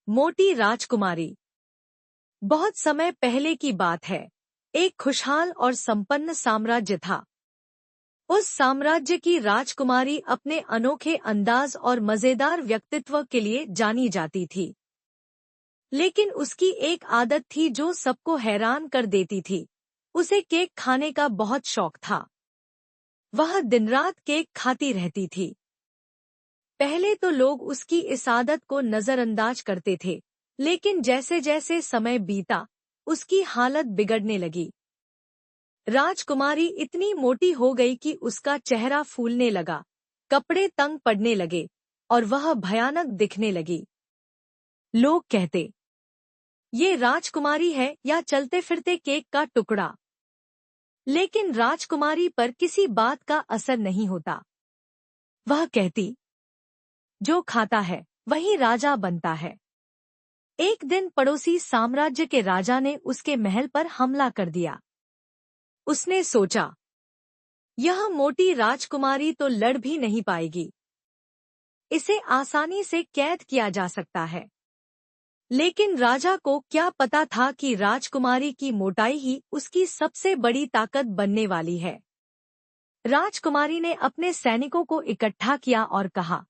मोटी राजकुमारी। बहुत समय पहले की बात है। एक खुशहाल और संपन्न साम्राज्य था। उस साम्राज्य की राजकुमारी अपने अनोखे अंदाज और मजेदार व्यक्तित्व के लिए जानी जाती थी। लेकिन उसकी एक आदत थी जो सबको हैरान कर देती थी। उसे केक खाने का बहुत शौक था। वह दिन रात केक खाती रहती थी। पहले तो लोग उसकी इस आदत को नजरअंदाज करते थे, लेकिन जैसे जैसे समय बीता, उसकी हालत बिगड़ने लगी। राजकुमारी इतनी मोटी हो गई कि उसका चेहरा फूलने लगा, कपड़े तंग पड़ने लगे और वह भयानक दिखने लगी। लोग कहते, ये राजकुमारी है या चलते फिरते केक का टुकड़ा। लेकिन राजकुमारी पर किसी बात का असर नहीं होता। वह कहती, जो खाता है वही राजा बनता है। एक दिन पड़ोसी साम्राज्य के राजा ने उसके महल पर हमला कर दिया। उसने सोचा, यह मोटी राजकुमारी तो लड़ भी नहीं पाएगी। इसे आसानी से कैद किया जा सकता है। लेकिन राजा को क्या पता था कि राजकुमारी की मोटाई ही उसकी सबसे बड़ी ताकत बनने वाली है। राजकुमारी ने अपने सैनिकों को इकट्ठा किया और कहा,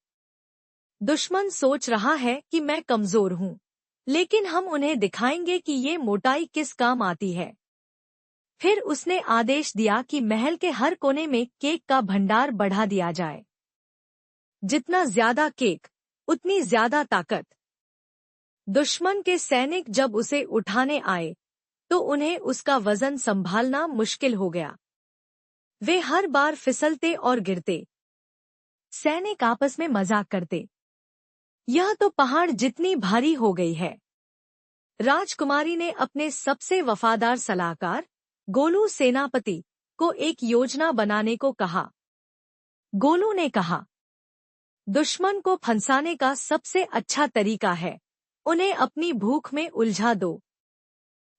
दुश्मन सोच रहा है कि मैं कमजोर हूँ, लेकिन हम उन्हें दिखाएंगे कि ये मोटाई किस काम आती है। फिर उसने आदेश दिया कि महल के हर कोने में केक का भंडार बढ़ा दिया जाए। जितना ज्यादा केक, उतनी ज्यादा ताकत। दुश्मन के सैनिक जब उसे उठाने आए, तो उन्हें उसका वजन संभालना मुश्किल हो गया। वे हर बार फिसलते और गिरते। सैनिक आपस में मजाक करते, यह तो पहाड़ जितनी भारी हो गई है। राजकुमारी ने अपने सबसे वफादार सलाहकार गोलू सेनापति को एक योजना बनाने को कहा। गोलू ने कहा, दुश्मन को फंसाने का सबसे अच्छा तरीका है उन्हें अपनी भूख में उलझा दो।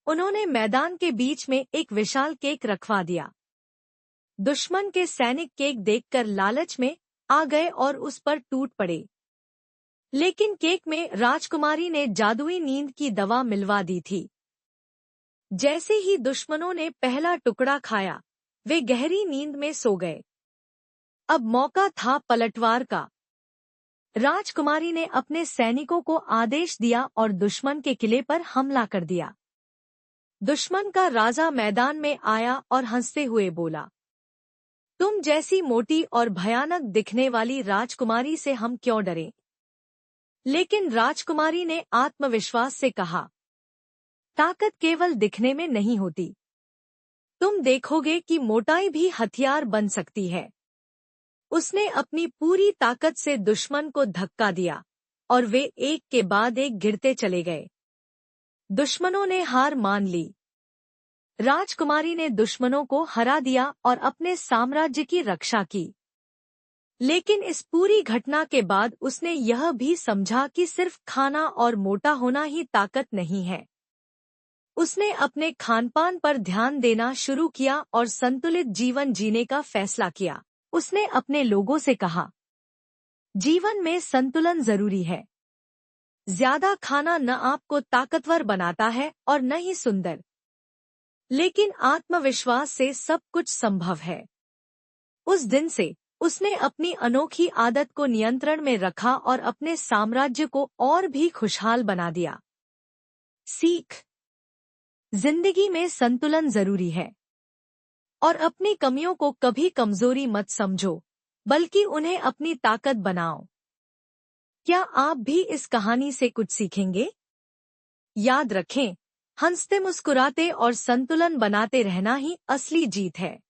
उन्होंने मैदान के बीच में एक विशाल केक रखवा दिया। दुश्मन के सैनिक केक देखकर लालच में आ गए और उस पर टूट पड़े। लेकिन केक में राजकुमारी ने जादुई नींद की दवा मिलवा दी थी। जैसे ही दुश्मनों ने पहला टुकड़ा खाया, वे गहरी नींद में सो गए। अब मौका था पलटवार का। राजकुमारी ने अपने सैनिकों को आदेश दिया और दुश्मन के किले पर हमला कर दिया। दुश्मन का राजा मैदान में आया और हंसते हुए बोला, तुम जैसी मोटी और भयानक दिखने वाली राजकुमारी से हम क्यों डरें? लेकिन राजकुमारी ने आत्मविश्वास से कहा, ताकत केवल दिखने में नहीं होती। तुम देखोगे कि मोटाई भी हथियार बन सकती है। उसने अपनी पूरी ताकत से दुश्मन को धक्का दिया और वे एक के बाद एक गिरते चले गए। दुश्मनों ने हार मान ली। राजकुमारी ने दुश्मनों को हरा दिया और अपने साम्राज्य की रक्षा की। लेकिन इस पूरी घटना के बाद उसने यह भी समझा कि सिर्फ खाना और मोटा होना ही ताकत नहीं है। उसने अपने खानपान पर ध्यान देना शुरू किया और संतुलित जीवन जीने का फैसला किया। उसने अपने लोगों से कहा, जीवन में संतुलन जरूरी है। ज्यादा खाना न आपको ताकतवर बनाता है और न ही सुंदर, लेकिन आत्मविश्वास से सब कुछ संभव है। उस दिन से उसने अपनी अनोखी आदत को नियंत्रण में रखा और अपने साम्राज्य को और भी खुशहाल बना दिया। सीख, जिंदगी में संतुलन जरूरी है और अपनी कमियों को कभी कमजोरी मत समझो, बल्कि उन्हें अपनी ताकत बनाओ। क्या आप भी इस कहानी से कुछ सीखेंगे? याद रखें, हंसते मुस्कुराते और संतुलन बनाते रहना ही असली जीत है।